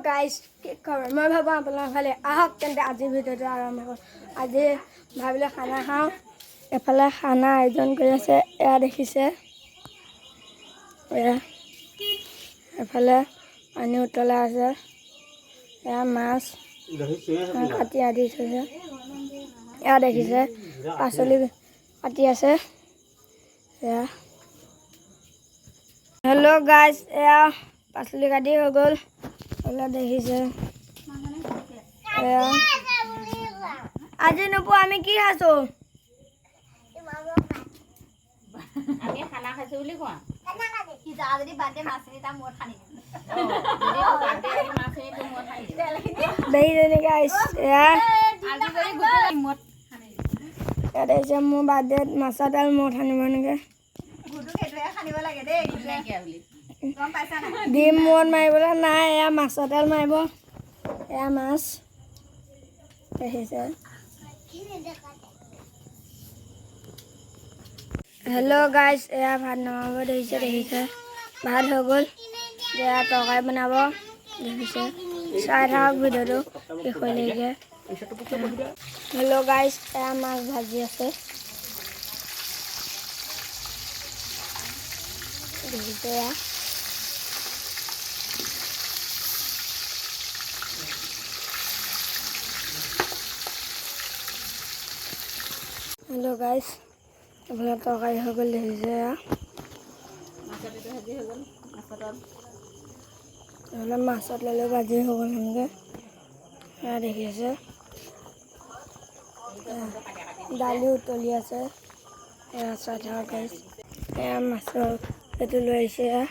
guys কি খবৰ মই ভাবোঁ আপোনাৰ ফালে আহক তেন্তে আজিৰ ভিডিঅ'টো আৰম্ভ কৰোঁ আজি ভাবিলে খানা খাওঁ এফালে খানা আয়োজন কৰি আছে এয়া দেখিছে এয়া এফালে পানী উতলা আছে এয়া মাছ কাটি আদি থৈছে এয়া দেখিছে পাচলি কাটি আছে এয়া হেল্ল' গাইজ এয়া পাচলি কাটি হৈ গ'ল এয়া দেখিছে এয়া আজি নোপোৱা আমি কি খাইছোঁ আমি খানা খাইছোঁ বুলি কোৱা যদি বাৰ্থডে মাছখিনি তাৰ মূৰত সানি দেখিছে গাইজ এয়া মূৰত ইয়াত আহিছে মোৰ বাৰ্থডেত মাছৰ তেল মূৰত সানিব এনেকৈ সানিব লাগে দেই গম পাইছা নাই ডিম মূৰত মাৰিবলৈ নাই এয়া মাছৰ তেল মাৰিব এয়া মাছ দেখিছে হেল্ল' গাইজ এয়া ভাত নমাব দেখিছে ভাত হৈ গ'ল এয়া তৰকাৰী বনাব দেখিছে চাই থাকক ভিডিঅ'টো শেষলৈকে হেল্ল' গাইজ এয়া মাছ ভাজি আছে দেখিছে এয়া হেল্ল' গাইজ এইফালে তৰকাৰী হৈ গ'ল দেখিছে এয়া এইফালে মাছত ল'লে ভাজি হৈ গ'ল সেনেকৈ এয়া দেখিছে দালি উতলি আছে এয়া চাই থাকক গাইজ এয়া মাছৰ এইটো লৈ আহিছে এয়া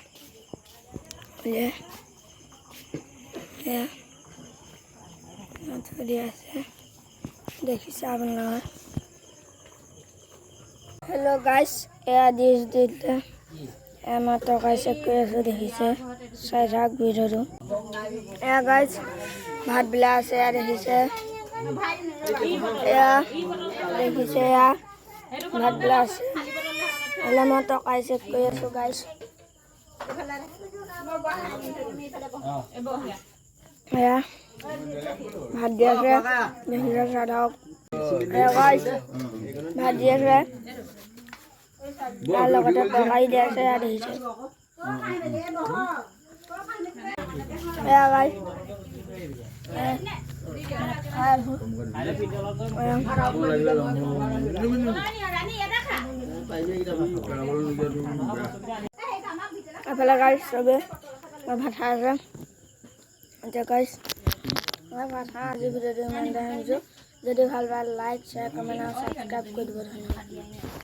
থৈ দিয়া আছে দেখিছে আপোনালোকে হেল্ল' গাইজ এয়া ডিছ দিলে আমাৰ তৰকাৰী চেক কৰি আছোঁ দেখিছে চাই থাকক ভিডিঅ'টো এয়া গাইজ ভাতবিলাক আছে এয়া দেখিছে এয়া দেখিছে এয়া ভাতবিলাক আছে হ'লে মই তৰকাৰী চেক কৰি আছোঁ গাইজ এয়া ভাত দি আছে দেখিছে চাই থাকক এয়া গাইজ ভাত দি আছে তাৰ লগতে তৰকাৰী দি আছে এয়া দেখিছে এয়া গাইজ এফালে গাইজ চবে ভাত খাই আছে এতিয়া গাইজ মই ভাত খাওঁ আজি ভিডিঅ'টো ইমানতে শুনিছোঁ যদি ভাল পায় লাইক শ্বেয়াৰ কমেণ্ট আৰু ছাবস্ক্ৰাইব কৰি দিব ধন্যবাদ